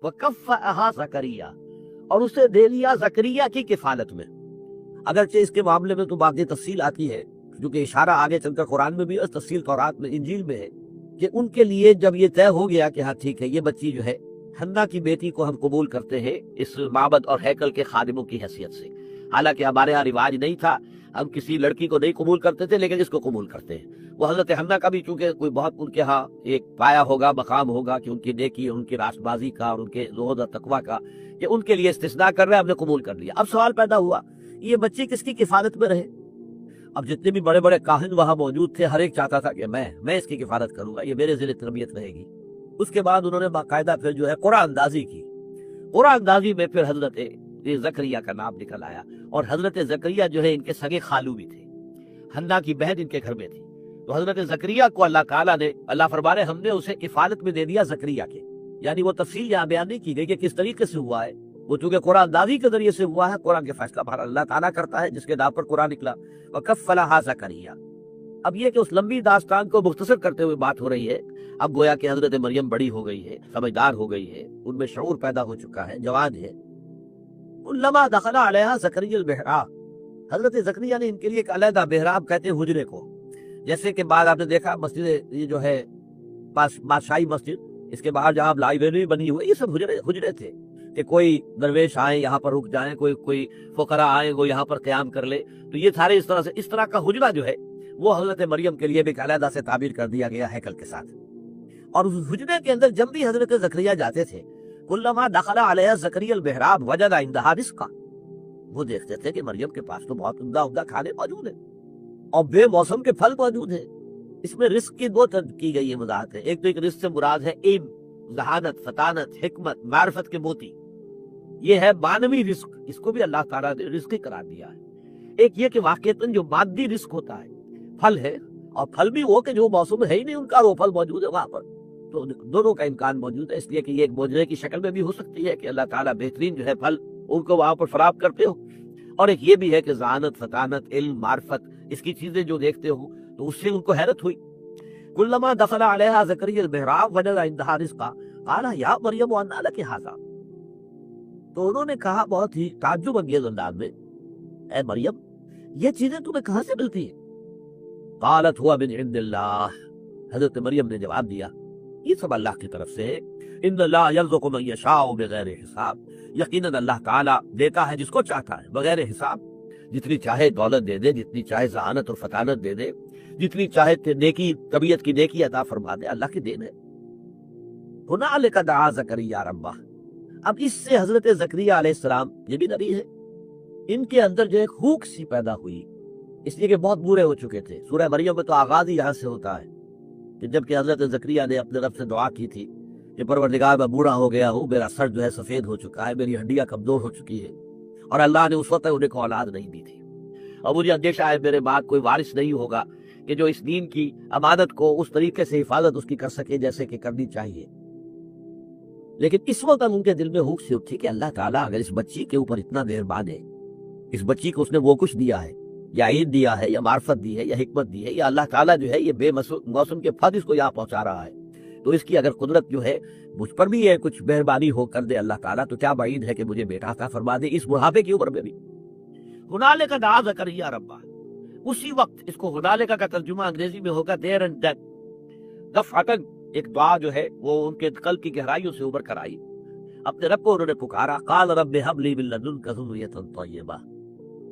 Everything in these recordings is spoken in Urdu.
وکفأہا زکریا، اور اسے دے لیا زکریا کی کفالت میں۔ اگرچہ اس کے معاملے میں تو باقی تفصیل آتی ہے، کیونکہ اشارہ آگے چل کر قرآن میں بھی اور تفصیل تورات میں انجیل میں ہے کہ ان کے لیے جب یہ طے ہو گیا کہ ہاں ٹھیک ہے یہ بچی جو ہے حنا کی بیٹی کو ہم قبول کرتے ہیں اس معبد اور ہیکل کے خادموں کی حیثیت سے۔ حالانکہ ہمارے یہاں رواج نہیں تھا، ہم کسی لڑکی کو نہیں قبول کرتے تھے، لیکن اس کو قبول کرتے ہیں۔ وہ حضرت حنا کا بھی چونکہ کوئی بہت ان کے ہاں ایک پایا ہوگا، مقام ہوگا کہ ان کی نیکی، ان کی راست بازی کا اور ان کے زہد اور تقویٰ کا، کہ ان کے لیے استثناء کر رہے ہیں، ہم نے قبول کر لیا۔ اب سوال پیدا ہوا یہ بچی کس کی کفالت میں رہے؟ اب جتنے بھی بڑے بڑے کاہن وہاں موجود تھے، ہر ایک چاہتا تھا کہ میں اس کی کفالت کروں گا، یہ میرے ذیل تربیت رہے گی۔ اس کے بعد انہوں نے باقاعدہ پھر جو ہے قرآن اندازی کی۔ قرآن اندازی میں پھر حضرت زکریا کا نام نکل آیا، اور حضرت زکریا جو ہے ان کے سگے خالو بھی تھے، حنا کی بہن ان کے گھر میں تھی۔ تو حضرت زکریا کو اللہ تعالیٰ نے، اللہ فرمانے ہم نے اسے کفالت میں دے دیا زکریا کے، یعنی وہ تفصیل یہاں بیان نہیں کی گئی کہ کس طریقے سے ہوا ہے، وہ چونکہ قرآن اندازی کے ذریعے سے ہوا ہے، قرآن کے فیصلہ بہر اللہ تعالیٰ کرتا ہے جس کے نام پر قرآن نکلا۔ وَكَفَّلَهَا زَكَرِيَّا، اب یہ کہ اس لمبی داستان کو مختصر کرتے ہوئے بات ہو رہی ہے، اب گویا کہ حضرت مریم بڑی ہو گئی ہے، سمجھدار ہو گئی ہے، ان میں شعور پیدا ہو چکا ہے، جوان ہے۔ لما دخل علیہا زکریا البحراب، حضرت زکریا نے ان کے لیے ایک علیحدہ محراب کہتے ہیں حجرے کو، جیسے کہ بعد آپ نے دیکھا مسجد یہ جو ہے بادشاہی مسجد، اس کے باہر جہاں لائبریری بنی ہوئی، یہ سب حجرے تھے کہ کوئی درویش آئے یہاں پر رک جائیں، کوئی فقراء آئے وہ یہاں پر قیام کر لے، تو یہ سارے اس طرح کا حجرہ جو ہے وہ حضرت مریم کے لیے بھی علیحدہ سے تعبیر کر دیا گیا ہیکل کے ساتھ۔ اور اس حجرے کے اندر جب بھی حضرت زکریا جاتے تھے، کلما دخل علیہ زکریا البحراب وجد عندها رزقا، وہ دیکھتے تھے کہ مریم کے پاس تو بہت عمدہ کھانے موجود ہیں اور بے موسم کے پھل موجود ہیں۔ اس میں رزق کی دو طرح کی گئی ہے وضاحت ہے، ایک تو ایک رزق سے مراد ہے علم، ذہانت، فطانت، حکمت، معرفت کے موتی، یہ ہے معنوی رزق، اس کو بھی اللہ تعالیٰ نے رزق ہی قرار دیا ہے۔ ایک یہ کہ واقعتاً جو مادی رزق ہوتا ہے، پھل ہے، اور پھل بھی وہ کہ جو موسم ہے ہی نہیں ان کا، وہ پھل موجود ہے وہاں پر، تو دونوں کا امکان موجود ہے، اس لیے کہ یہ ایک معجزے کی شکل میں بھی ہو سکتی ہے کہ اللہ تعالیٰ بہترین جو ہے پھل ان کو وہاں پر فراہم کرتے ہو، اور ایک یہ بھی ہے کہ ذہانت، فطانت، علم، معرفت، اس کی چیزیں جو دیکھتے ہو تو اس سے ان کو حیرت ہوئی۔ کلما دخل علیہا زکریا البحراب وجد عندها رزقا قال یا مریم ان لک ھذا، تو انہوں نے کہا بہت ہی تعجب انگیز انداز میں، اے مریم یہ چیزیں تمہیں کہاں سے ملتی ہیں؟ قالت هو من عند اللہ، حضرت مریم نے جواب دیا یہ سب اللہ کی طرف سے ہے، ان اللہ یرزق من یشاء بغیر حساب، یقیناً اللہ تعالیٰ دیتا ہے جس کو چاہتا ہے بغیر حساب، جتنی چاہے دولت دے دے، جتنی چاہے ذہانت اور فطانت دے دے، جتنی چاہے نیکی، طبیعت کی نیکی عطا فرما دے، اللہ کی دین ہے۔ ہنالک دعا زکریا ربہ، اب اس سے حضرت زکریا علیہ السلام، یہ بھی نبی ہے، ان کے اندر جو ایک ہوک سی پیدا ہوئی، اس لیے کہ بہت بوڑھے ہو چکے تھے۔ سورہ مریم میں تو آغاز ہی یہاں سے ہوتا ہے کہ جب کہ حضرت زکریا نے اپنے رب سے دعا کی تھی کہ پروردگار میں بوڑھا ہو گیا ہوں، میرا سر جو ہے سفید ہو چکا ہے، میری ہڈیاں کمزور ہو چکی ہے، اور اللہ نے اس وقت انہیں کو اولاد نہیں دی تھی، اور مجھے اندیشہ ہے میرے بعد کوئی وارث نہیں ہوگا کہ جو اس دین کی امانت کو اس طریقے سے حفاظت اس کی کر سکے جیسے کہ کرنی چاہیے۔ لیکن اس وقت ان کے دل میں ہوک سی اٹھی کہ اللہ تعالیٰ اگر اس بچی کے اوپر اتنا مہربان ہے، اس بچی کو اس نے وہ کچھ دیا ہے، یا علم دیا ہے، یا معرفت دی ہے، یا حکمت دی ہے، یا اللہ تعالیٰ جو ہے یہ بے موسم کے پھل اس کو یہاں پہنچا رہا ہے، تو اس کی اگر قدرت جو ہے مجھ پر بھی ہے کچھ مہربانی ہو کر دے اللہ تعالیٰ، تو کیا بعید ہے کہ مجھے بیٹا عطا فرما دے اس بڑھاپے کی عمر میں بھی۔ ہنالک دعا زکریا ربہ، اسی وقت، اس کو ہنالک کا ترجمہ انگریزی میں ہوگا دیر اینڈ دین، دفعتاً ایک دعا جو ہے وہ ان کے قلب کی گہرائیوں سے ابھر کر آئی، اپنے رب کو انہوں نے پکارا، قال رب ہب لی من لدنک ذریۃ طیبہ،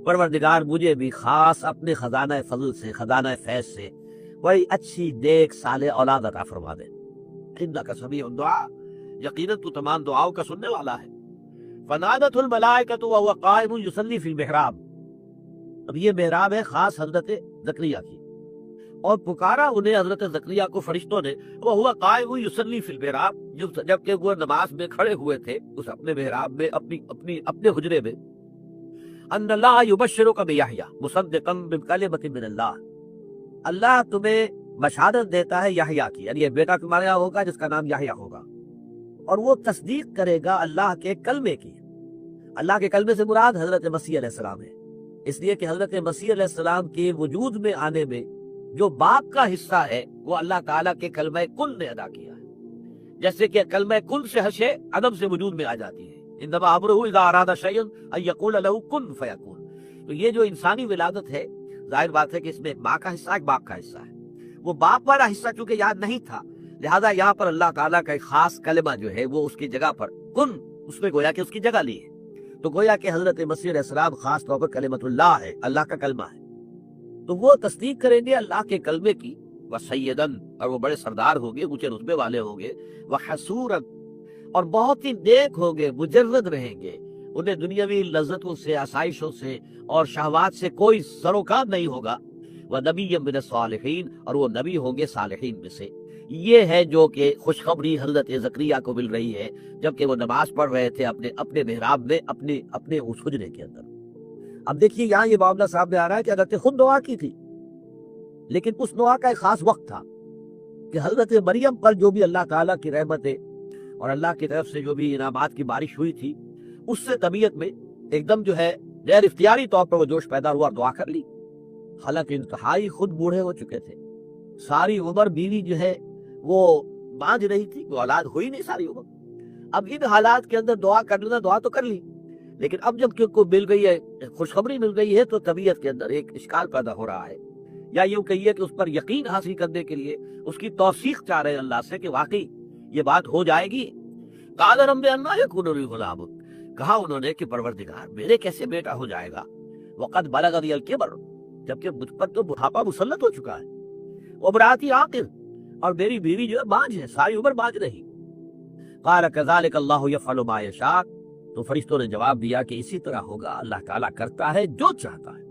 پروردگار مجھے بھی خاص اپنے خزانہ فضل سے، خزانہ فیض سے کوئی اچھی نیک صالح اولاد عطا فرما دے، انک سمیع الدعاء، یقیناً تو تمام دعاؤں کا سننے والا ہے۔ فنادت الملائکۃ وهو قائم یصلی فی المحراب، اب یہ محراب ہے خاص حضرت زکریا کی، اور پکارا انہیں حضرت زکریا کو فرشتوں نے، وهو قائم یصلی فی المحراب، جبکہ وہ نماز میں کھڑے ہوئے تھے اس اپنے محراب میں، اپنے حجرے میں، ان اللہ یبشرک بیحییٰ مصدقا بکلمۃ من اللہ، اللہ تمہیں بشارت دیتا ہے یحییٰ کی، یعنی یہ بیٹا تمہارے یہاں ہوگا جس کا نام یحییٰ ہوگا، اور وہ تصدیق کرے گا اللہ کے کلمے کی۔ اللہ کے کلمے سے مراد حضرت مسیح علیہ السلام ہے، اس لیے کہ حضرت مسیح علیہ السلام کے وجود میں آنے میں جو باپ کا حصہ ہے وہ اللہ تعالیٰ کے کلمہ کن نے ادا کیا ہے، جیسے کہ کلمہ کن سے ہر شے عدم سے وجود میں آ جاتی ہے، انما امرہ اذا اراد شیئا ان یقول لہ کن فیکون۔ تو یہ جو انسانی ولادت ہے، ظاہر بات ہے کہ اس میں ایک ماں کا حصہ ایک باپ کا حصہ ہے۔ وہ باپ والا حصہ چونکہ یاد نہیں تھا، لہذا یہاں پر اللہ تعالیٰ کا ایک خاص کلمہ جو ہے وہ اس کی جگہ پر کن، اس میں گویا کہ اس کی جگہ لی ہے۔ تو گویا کہ حضرت مسیح علیہ السلام خاص طور پر کلمۃ اللہ ہے، اللہ کا کلمہ ہے۔ تو وہ تصدیق کریں گے اللہ کے کلمے کی، وسیدن، اور وہ بڑے سردار ہوں گے، اونچے رتبے والے ہوں گے، وحسورن، اور بہت ہی نیک ہوں گے، مجرد رہیں گے، انہیں دنیاوی لذتوں سے، آسائشوں سے اور شہوات سے کوئی سروکار نہیں ہوگا، وَنَبِيًّا مِنَ الصَّالِحِينَ، اور وہ نبی ہوں گے صالحین میں سے۔ یہ ہے جو کہ خوشخبری حضرت زکریا کو مل رہی ہے جبکہ وہ نماز پڑھ رہے تھے اپنے محراب میں، اپنے اس حجرے کے اندر۔ اب دیکھیے یہاں یہ معاملہ سامنے آ رہا ہے کہ حضرت خود دعا کی تھی، لیکن اس دعا کا ایک خاص وقت تھا کہ حضرت مریم پر جو بھی اللہ تعالیٰ کی رحمتیں اور اللہ کی طرف سے جو بھی انعامات کی بارش ہوئی تھی، اس سے طبیعت میں ایک دم جو ہے غیر اختیاری طور پر وہ جوش پیدا ہوا اور دعا کر لی۔ حالانکہ انتہائی خود بوڑھے ہو چکے تھے، ساری عمر بیوی جو ہے وہ مانج رہی تھی، وہ اولاد ہوئی نہیں ساری عمر۔ اب ان حالات کے اندر دعا کر لینا، دعا تو کر لی، لیکن اب جب کہ کو مل گئی ہے، خوشخبری مل گئی ہے، تو طبیعت کے اندر ایک اشکال پیدا ہو رہا ہے، یا یوں کہیے کہ اس پر یقین حاصل کرنے کے لیے اس کی توثیق چاہ رہے ہیں اللہ سے کہ واقعی یہ بات ہو جائے گی۔ قال رب انا یکون لی غلام، کہا انہوں نے کہ پروردگار میرے کیسے بیٹا ہو جائے گا، وقد بلغنی الکبر، جبکہ مجھ پر تو بڑھاپا مسلط ہو چکا ہے، وامراتی عاقر، اور میری بیوی جو ہے بانجھ ہے، ساری عمر بانجھ رہی۔ قال کذالک اللہ یفعل ما یشاء، تو فرشتوں نے جواب دیا کہ اسی طرح ہوگا، اللہ تعالیٰ کرتا ہے جو چاہتا ہے،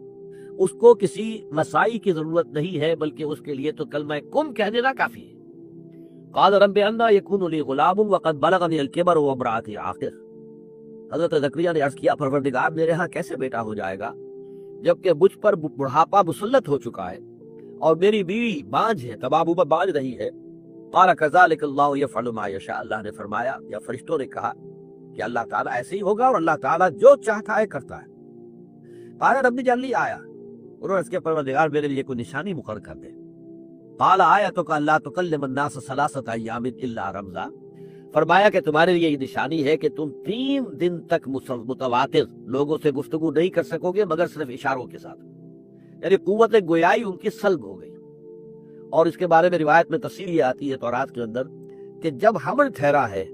اس کو کسی مسائی کی ضرورت نہیں ہے، بلکہ اس کے لیے تو کلمہ کن کہہ دینا کافی ہے۔ قال رب انا یکون لی غلام وقد بلغنی الکبر وامراتی عاقر، حضرت زکریا نے عرض کیا پروردگار میرے ہاں کیسے بیٹا ہو جائے گا جبکہ مجھ پر بڑھاپا مسلط ہو چکا ہے اور میری بیوی بانجھ ہے، تمام عمر بانجھ رہی ہے۔ قال کذالک اللہ یفعل ما یشاء، اللہ نے فرمایا یا فرشتوں نے کہا کہ اللہ تعالیٰ ایسے ہی ہوگا اور اللہ تعالیٰ جو چاہتا ہے کرتا ہے۔ قال رب اجعل لی آیہ، انہوں نے اس کے پروردگار میرے لیے کوئی نشانی مقرر کر دے۔ قال آیتک الا تکلم الناس ثلاثۃ ایام الا رمزا، فرمایا کہ تمہارے لیے یہ نشانی ہے کہ تم 3 دن تک متواتر لوگوں سے گفتگو نہیں کر سکو گے مگر صرف اشاروں کے ساتھ، یعنی قوت گویائی ان کی سلب ہو گئی۔ اور اس کے بارے میں روایت میں تفصیل یہ آتی ہے تورات کے اندر کہ جب حمل ٹھہرا ہے